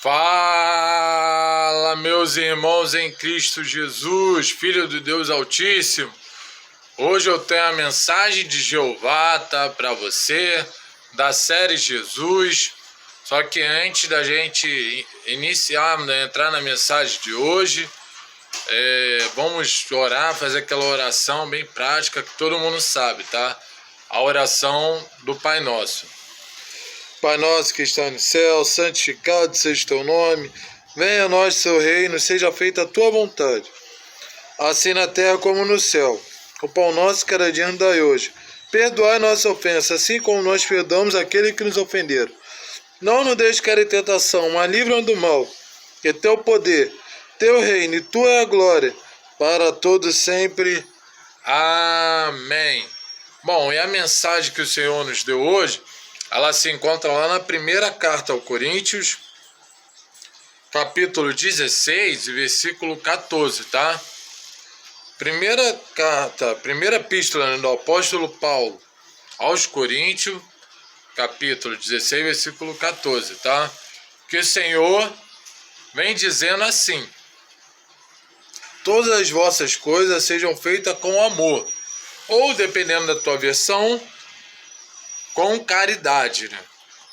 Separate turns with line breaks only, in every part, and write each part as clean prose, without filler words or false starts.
Fala, meus irmãos em Cristo Jesus, Filho do Deus Altíssimo. Hoje eu tenho a mensagem de Jeová, tá, para você, da série Jesus. Só que antes da gente iniciar, entrar na mensagem de hoje, vamos orar, fazer aquela oração bem prática que todo mundo sabe, tá? A oração do Pai Nosso. Pai nosso que está no céu, santificado seja o teu nome. Venha a nós seu reino, seja feita a tua vontade, assim na terra como no céu. O pão nosso cada dia nos dai hoje. Perdoai nossa ofensa, assim como nós perdoamos aqueles que nos ofenderam. Não nos deixes cair em tentação, mas livra-nos do mal. Que teu poder, teu reino e tua é a glória, para todos sempre. Amém. Bom, e a mensagem que o Senhor nos deu hoje, ela se encontra lá na primeira carta aos Coríntios, capítulo 16, versículo 14, tá? Primeira epístola do apóstolo Paulo aos Coríntios, capítulo 16, versículo 14, tá? Que o Senhor vem dizendo assim: todas as vossas coisas sejam feitas com amor, ou, dependendo da tua versão, com caridade, né?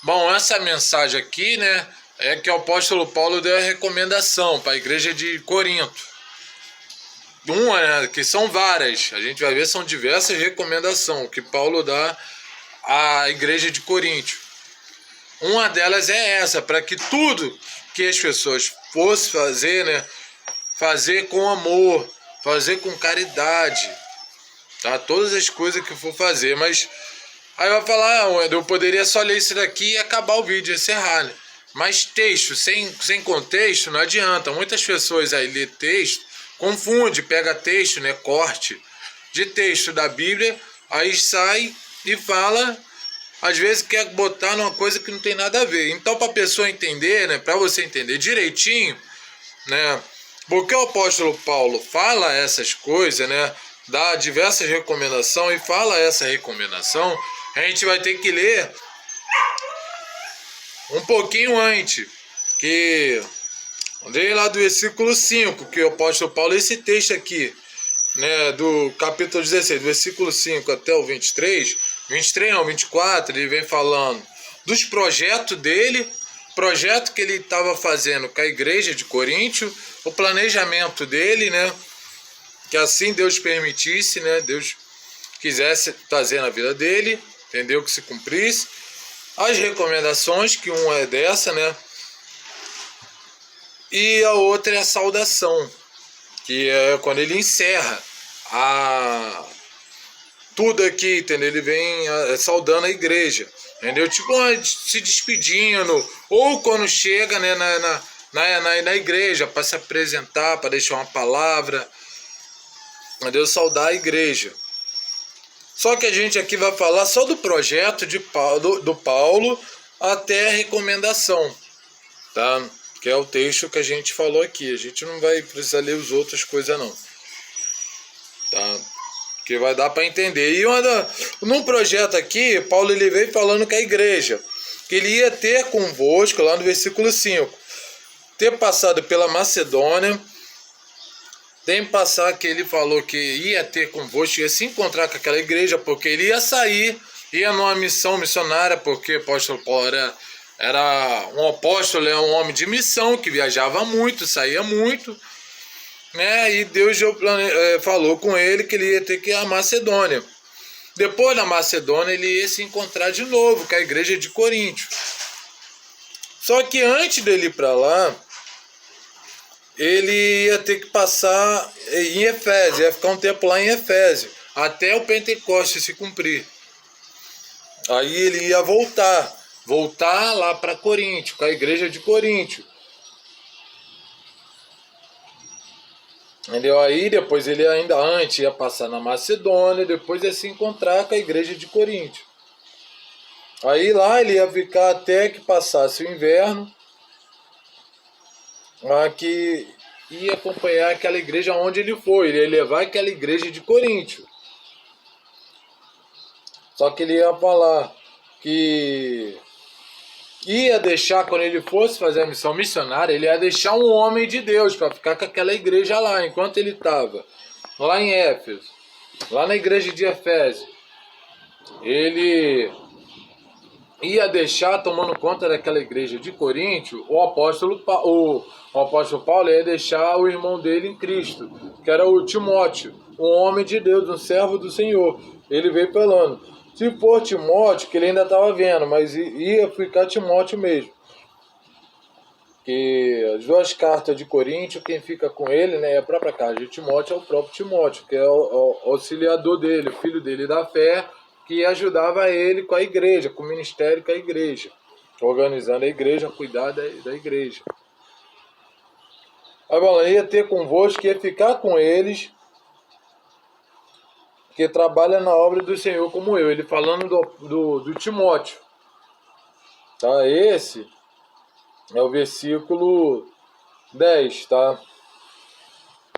Bom, essa mensagem aqui, né, é que o apóstolo Paulo deu a recomendação para a igreja de Corinto. Uma, né, que são várias, a gente vai ver, são diversas recomendações que Paulo dá à igreja de Corinto. Uma delas é essa, para que tudo que as pessoas fossem fazer, né, fazer com amor, fazer com caridade, tá? Todas as coisas que for fazer, mas aí vai falar, eu poderia só ler isso daqui e acabar o vídeo, encerrar, né? Mas texto, sem contexto, não adianta. Muitas pessoas aí lê texto, confunde, pega texto, né, corte de texto da Bíblia, aí sai e fala, às vezes quer botar numa coisa que não tem nada a ver. Então, para a pessoa entender, né, para você entender direitinho, né, porque o apóstolo Paulo fala essas coisas, né, dá diversas recomendações e fala essa recomendação, a gente vai ter que ler um pouquinho antes, que andei lá do versículo 5, que o apóstolo Paulo, esse texto aqui, né, do capítulo 16, do versículo 5 até o 23 não, 24, ele vem falando dos projetos dele, projeto que ele estava fazendo com a igreja de Coríntio, o planejamento dele, né, que assim Deus permitisse, né, Deus quisesse fazer na vida dele, entendeu, que se cumprisse. As recomendações, que uma é dessa, né, e a outra é a saudação, que é quando ele encerra tudo aqui, entendeu? Ele vem saudando a igreja, entendeu? Tipo, se despedindo, ou quando chega, né, na igreja para se apresentar, para deixar uma palavra, entendeu? Saudar a igreja. Só que a gente aqui vai falar só do projeto do Paulo até a recomendação, tá? Que é o texto que a gente falou aqui. A gente não vai precisar ler as outras coisas não, tá? Que vai dar para entender. E num projeto aqui, Paulo ele veio falando com a igreja que ele ia ter convosco, lá no versículo 5, ter passado pela Macedônia. Tem passar que ele falou que ia ter convosco, ia se encontrar com aquela igreja, porque ele ia sair, ia numa missão missionária, porque o apóstolo Paulo era um apóstolo, é um homem de missão, que viajava muito, saía muito, né? E Deus falou com ele que ele ia ter que ir à Macedônia. Depois da Macedônia, ele ia se encontrar de novo com a igreja de Coríntio. Só que antes dele ir para lá, ele ia ter que passar em Efésio, ia ficar um tempo lá em Efésio, até o Pentecostes se cumprir. Aí ele ia voltar lá para Coríntio, com a igreja de Coríntio. Entendeu? Aí depois ele ainda antes ia passar na Macedônia, depois ia se encontrar com a igreja de Coríntio. Aí lá ele ia ficar até que passasse o inverno, que ia acompanhar aquela igreja onde ele foi, ele ia levar aquela igreja de Coríntio. Só que ele ia falar que ia deixar, quando ele fosse fazer a missão missionária, ele ia deixar um homem de Deus para ficar com aquela igreja lá, enquanto ele estava lá em Éfeso, lá na igreja de Efésio. Ele ia deixar, tomando conta daquela igreja de Coríntio, o apóstolo Paulo ia deixar o irmão dele em Cristo, que era o Timóteo, um homem de Deus, um servo do Senhor. Ele veio falando, se for Timóteo, que ele ainda estava vendo, mas ia ficar Timóteo mesmo. Que as duas cartas de Coríntio, quem fica com ele, né, é a própria carta de Timóteo, é o próprio Timóteo, que é o auxiliador dele, o filho dele da fé, que ajudava ele com a igreja, com o ministério com a igreja, organizando a igreja, cuidar da igreja. Aí falando, ia ter convosco, ia ficar com eles, que trabalha na obra do Senhor como eu. Ele falando do Timóteo. Tá? Esse é o versículo 10, tá?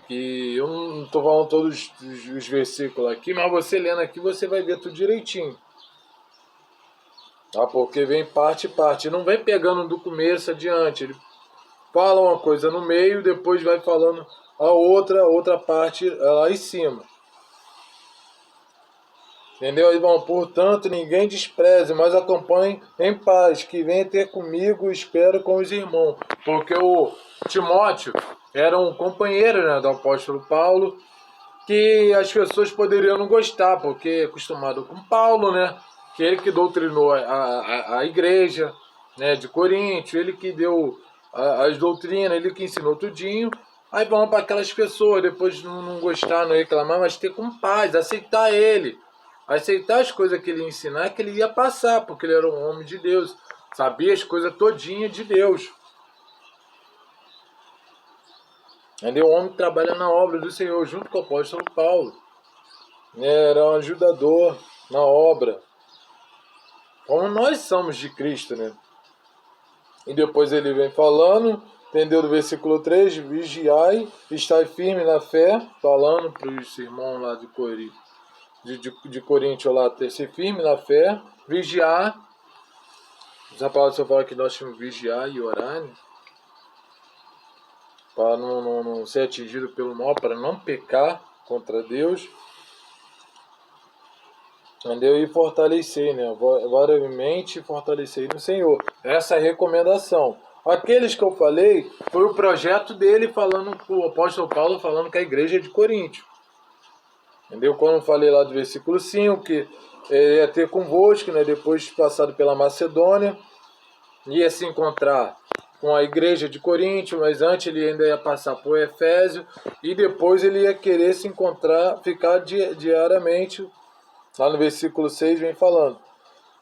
Que eu não estou falando todos os versículos aqui, mas você lendo aqui, você vai ver tudo direitinho. Tá? Porque vem parte e parte. Não vem pegando do começo adiante. Ele fala uma coisa no meio, depois vai falando a outra parte lá em cima. Entendeu, irmão? Portanto, ninguém despreze, mas acompanhe em paz, que venha ter comigo, espero, com os irmãos. Porque o Timóteo era um companheiro, né, do apóstolo Paulo, que as pessoas poderiam não gostar, porque é acostumado com Paulo, né? Que ele que doutrinou a igreja, né, de Coríntio, ele que deu as doutrinas, ele que ensinou tudinho. Aí vão para aquelas pessoas, depois não gostar, não reclamar, mas ter com paz, aceitar ele. Aceitar as coisas que ele ia ensinar, que ele ia passar, porque ele era um homem de Deus. Sabia as coisas todinhas de Deus. Entendeu? O homem que trabalha na obra do Senhor, junto com o apóstolo Paulo. Era um ajudador na obra. Como nós somos de Cristo, né? E depois ele vem falando, entendeu? Do versículo 3, vigiai, estai firme na fé, falando para os irmãos lá de Corinto. De Coríntio lá, ter ser firme na fé, vigiar. Essa palavra só fala que nós temos que vigiar e orar, né? Para não ser atingido pelo mal, para não pecar contra Deus. Entendeu? E fortalecer, né? Variamente fortalecer no Senhor. Essa é a recomendação. Aqueles que eu falei, foi o projeto dele falando, o apóstolo Paulo falando com a igreja de Coríntio. Entendeu? Quando eu falei lá do versículo 5, que ia ter convosco, né? Depois de passado pela Macedônia, ia se encontrar com a igreja de Coríntio, mas antes ele ainda ia passar por Efésio, e depois ele ia querer se encontrar, ficar diariamente, lá no versículo 6 vem falando,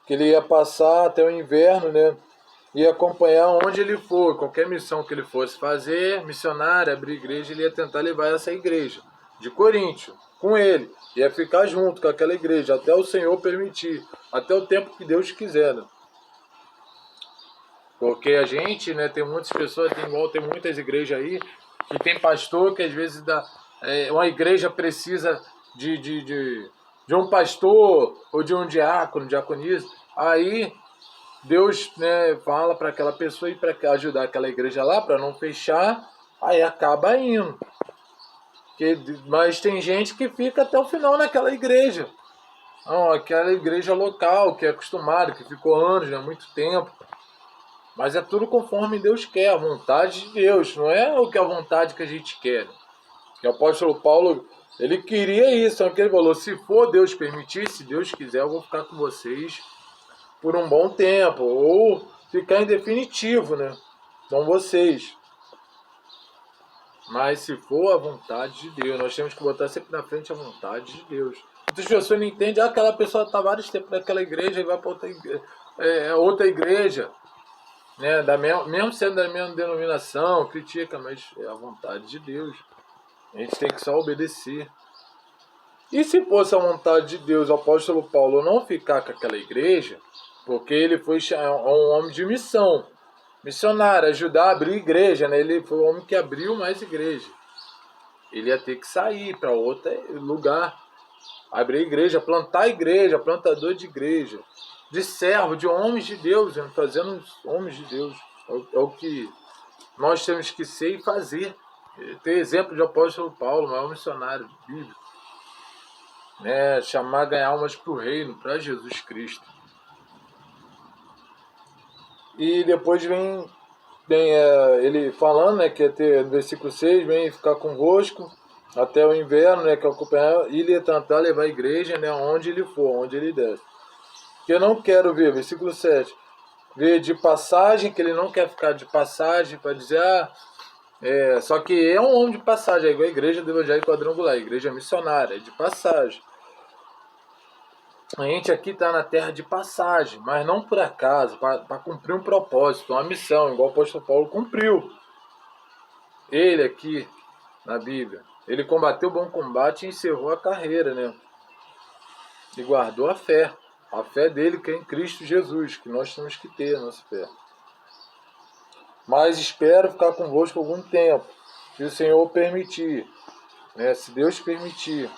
que ele ia passar até o inverno, né? Ia acompanhar onde ele for, qualquer missão que ele fosse fazer, missionária, abrir igreja, ele ia tentar levar essa igreja de Coríntio com ele, ia ficar junto com aquela igreja, até o Senhor permitir, até o tempo que Deus quiser, né? Porque a gente, né, tem muitas pessoas, tem muitas igrejas aí, que tem pastor que às vezes uma igreja precisa de um pastor ou de um diácono, diaconisa, aí Deus, né, fala para aquela pessoa ir para ajudar aquela igreja lá, para não fechar, aí acaba indo. Mas tem gente que fica até o final naquela igreja. Não, aquela igreja local, que é acostumado, que ficou anos, né, muito tempo. Mas é tudo conforme Deus quer, a vontade de Deus, não é o que a vontade que a gente quer. E o apóstolo Paulo, ele queria isso, que ele falou, se for Deus permitir, se Deus quiser, eu vou ficar com vocês por um bom tempo, ou ficar em definitivo, né, com vocês. Mas se for a vontade de Deus, nós temos que botar sempre na frente a vontade de Deus. Muitas pessoas não entendem, aquela pessoa está vários tempos naquela igreja e vai para outra igreja, né, mesmo sendo da mesma denominação, critica, mas é a vontade de Deus. A gente tem que só obedecer. E se fosse a vontade de Deus, o apóstolo Paulo não ficar com aquela igreja, porque ele foi um homem de missão, missionário, ajudar a abrir igreja, né? Ele foi o homem que abriu mais igreja. Ele ia ter que sair para outro lugar, abrir igreja, plantador de igreja. de servo, de homens de Deus, fazendo homens de Deus. É o que nós temos que ser e fazer. Ter exemplo de apóstolo Paulo, maior missionário bíblico, né? Chamar, ganhar almas para o reino, para Jesus Cristo. E depois vem ele falando, né, que ia ter, no versículo 6, vem ficar convosco até o inverno, né, que é acompanhar, e ele ia tentar levar a igreja, né, onde ele for, onde ele der. Que eu não quero ver, versículo 7, ver de passagem, que ele não quer ficar de passagem, para dizer, só que é um homem de passagem, é igual a igreja do Evangelho Quadrangular, a igreja missionária, é de passagem. A gente aqui está na terra de passagem, mas não por acaso, para cumprir um propósito, uma missão, igual o apóstolo Paulo cumpriu. Ele aqui, na Bíblia, ele combateu o bom combate e encerrou a carreira, né? E guardou a fé dele que é em Cristo Jesus, que nós temos que ter a nossa fé. Mas espero ficar convosco algum tempo, se o Senhor permitir, né? Se Deus permitir.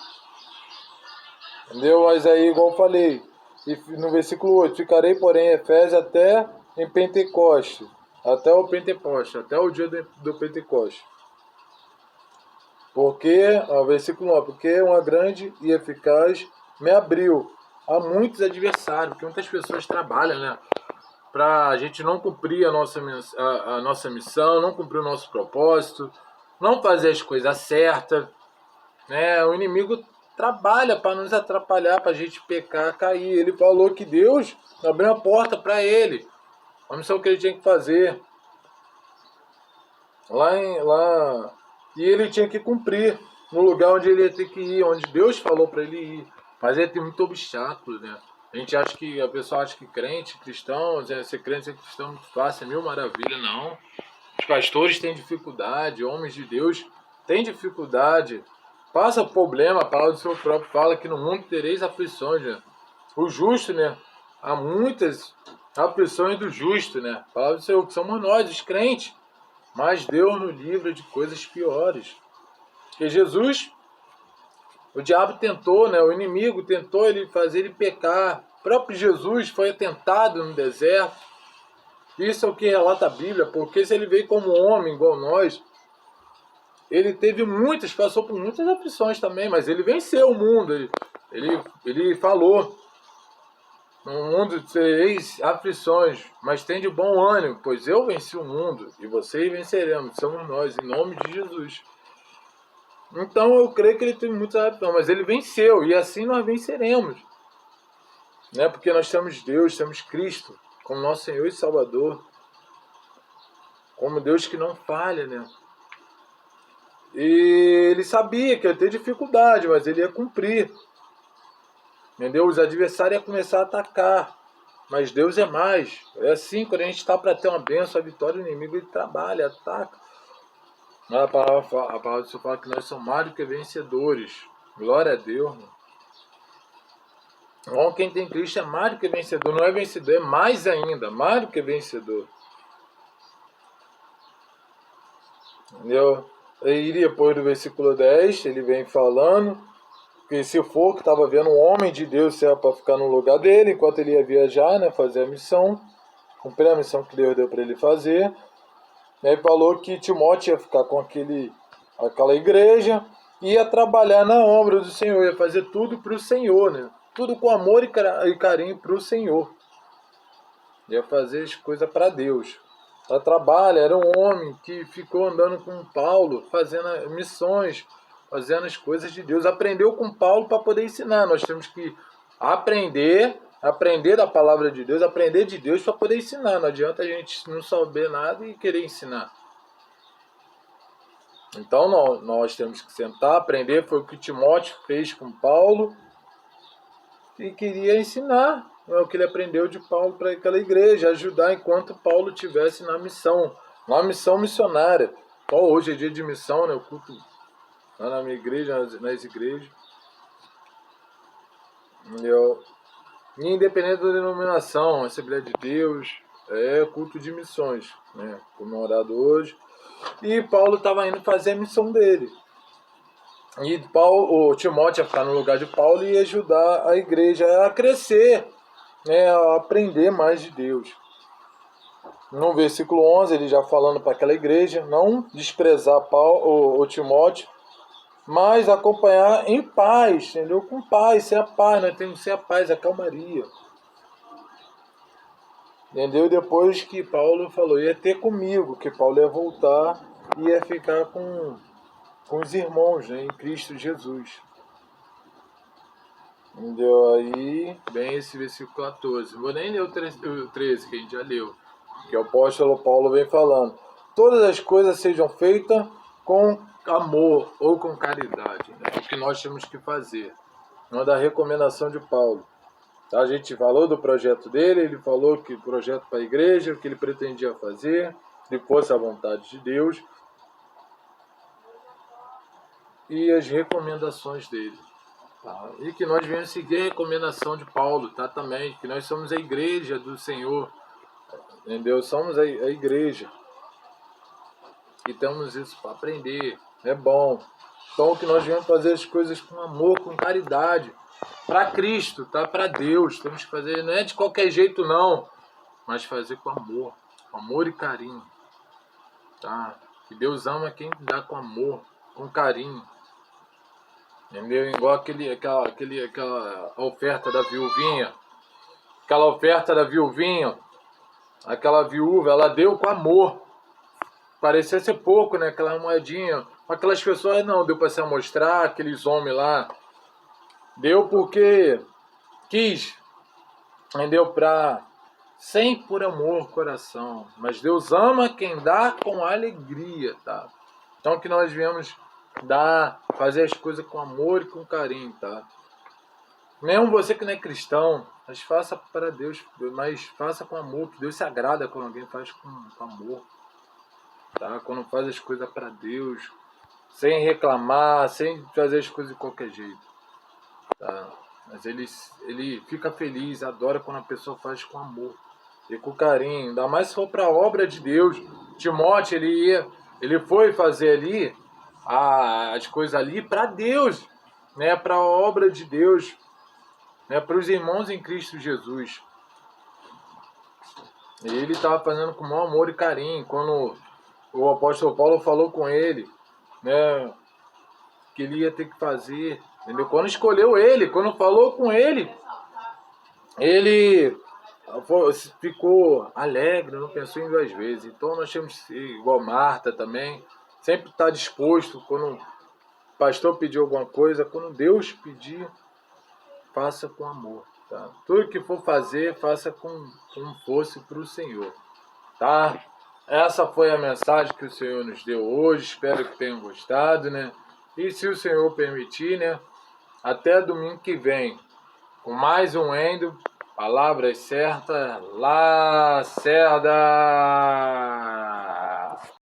Entendeu? Mas aí, igual eu falei, e no versículo 8, ficarei, porém, em Efésios até em Pentecoste, até o Pentecoste, até o dia do Pentecoste. Porque, versículo 9, porque uma grande e eficaz me abriu a muitos adversários, porque muitas pessoas trabalham, né, para a gente não cumprir a nossa missão, não cumprir o nosso propósito, não fazer as coisas certas, né? O inimigo trabalha para nos atrapalhar, para a gente pecar, cair. Ele falou que Deus abriu a porta para ele, a missão que ele tinha que fazer e ele tinha que cumprir no lugar onde ele ia ter que ir, onde Deus falou para ele ir. Mas ele tem muito obstáculo, né? A pessoa acha que crente, cristão, ser crente, ser cristão é muito fácil, é mil maravilha, não. Os pastores têm dificuldade, homens de Deus têm dificuldade, passa problema, a palavra do Senhor próprio fala que no mundo tereis aflições, né? O justo, né? Há muitas aflições do justo, né? A palavra do Senhor, que somos nós, os crentes. Mas Deus nos livra de coisas piores. Porque Jesus, o diabo tentou, né? O inimigo tentou fazer ele pecar. O próprio Jesus foi tentado no deserto. Isso é o que relata a Bíblia, porque se ele veio como homem, igual nós, ele passou por muitas aflições também, mas ele venceu o mundo. Ele falou, no mundo tereis aflições, mas tem de bom ânimo, pois eu venci o mundo, e vocês venceremos, somos nós, em nome de Jesus. Então eu creio que ele teve muitas aflições, mas ele venceu, e assim nós venceremos. Né? Porque nós temos Deus, temos Cristo, como nosso Senhor e Salvador, como Deus que não falha, né? E ele sabia que ia ter dificuldade, mas ele ia cumprir. Entendeu? Os adversários iam começar a atacar. Mas Deus é mais. É assim, quando a gente está para ter uma bênção, a vitória do inimigo, ele trabalha, ataca. A palavra do Senhor fala que nós somos mais do que vencedores. Glória a Deus. Bom, quem tem Cristo é mais do que vencedor. Não é vencedor, é mais ainda. Mais do que vencedor. Entendeu? E depois do versículo 10, ele vem falando que se for que estava vendo um homem de Deus, se era para ficar no lugar dele, enquanto ele ia viajar, né, fazer a missão, cumprir a missão que Deus deu para ele fazer. Ele falou que Timóteo ia ficar com aquela igreja, ia trabalhar na obra do Senhor, ia fazer tudo para o Senhor, né? Tudo com amor e carinho para o Senhor. Ia fazer as coisas para Deus. Ela trabalha, era um homem que ficou andando com Paulo, fazendo missões, fazendo as coisas de Deus. Aprendeu com Paulo para poder ensinar. Nós temos que aprender da palavra de Deus, aprender de Deus para poder ensinar. Não adianta a gente não saber nada e querer ensinar. Então nós temos que sentar, aprender. Foi o que Timóteo fez com Paulo e queria ensinar. É o que ele aprendeu de Paulo para aquela igreja, ajudar enquanto Paulo estivesse na missão missionária. Então, hoje é dia de missão, né? O culto lá na minha igreja, nas igrejas. E independente da denominação, Assembleia de Deus, é culto de missões, né? Comemorado hoje. E Paulo estava indo fazer a missão dele. E o Timóteo ia ficar no lugar de Paulo e ia ajudar a igreja a crescer. né, a aprender mais de Deus. No versículo 11, ele já falando para aquela igreja, não desprezar Paulo, o Timóteo, mas acompanhar em paz, entendeu? Com paz, ser a paz, nós temos que ser a paz, a calmaria. Entendeu? Depois que Paulo falou, ia ter comigo, que Paulo ia voltar e ia ficar com os irmãos, né, em Cristo Jesus. Entendeu? Aí vem esse versículo 14. Não vou nem ler o 13 que a gente já leu, que o apóstolo Paulo vem falando. Todas as coisas sejam feitas com amor ou com caridade. Né? É o que nós temos que fazer. Uma da recomendação de Paulo. A gente falou do projeto dele, ele falou que o projeto para a igreja, o que ele pretendia fazer, se fosse a vontade de Deus, e as recomendações dele. Tá? E que nós venhamos seguir a recomendação de Paulo, tá? Também, que nós somos a igreja do Senhor, entendeu? Somos a igreja. E temos isso para aprender, é bom. Então que nós venhamos fazer as coisas com amor, com caridade, para Cristo, tá? Para Deus. Temos que fazer, não é de qualquer jeito não, mas fazer com amor e carinho, tá? Que Deus ama quem dá com amor, com carinho. Entendeu? Igual aquela oferta da viuvinha. Aquela oferta da viuvinha, aquela viúva, ela deu com amor. Parecia ser pouco, né? Aquela moedinha. Aquelas pessoas não, deu para se amostrar, aqueles homens lá. Deu porque quis. Entendeu? Sem por amor, coração. Mas Deus ama quem dá com alegria, tá? Então que nós viemos fazer as coisas com amor e com carinho, tá? Mesmo você que não é cristão, mas faça para Deus, mas faça com amor, que Deus se agrada quando alguém faz com amor, tá? Quando faz as coisas para Deus, sem reclamar, sem fazer as coisas de qualquer jeito, tá? Mas ele fica feliz, adora quando a pessoa faz com amor e com carinho, ainda mais se for para a obra de Deus. Timóteo, ele foi fazer ali as coisas ali para Deus, né? Para a obra de Deus, né, para os irmãos em Cristo Jesus. E ele estava fazendo com maior amor e carinho. Quando o apóstolo Paulo falou com ele, né, que ele ia ter que fazer, entendeu? Quando escolheu ele, quando falou com ele ficou alegre, não pensou em duas vezes. Então nós temos que ser igual Marta também, sempre estar disposto quando o pastor pedir alguma coisa, quando Deus pedir, faça com amor, tá? Tudo que for fazer, faça como fosse para o Senhor, tá? Essa foi a mensagem que o Senhor nos deu hoje, espero que tenham gostado, né? E se o Senhor permitir, né? Até domingo que vem, com mais um Endo, palavras certas, Lacerda!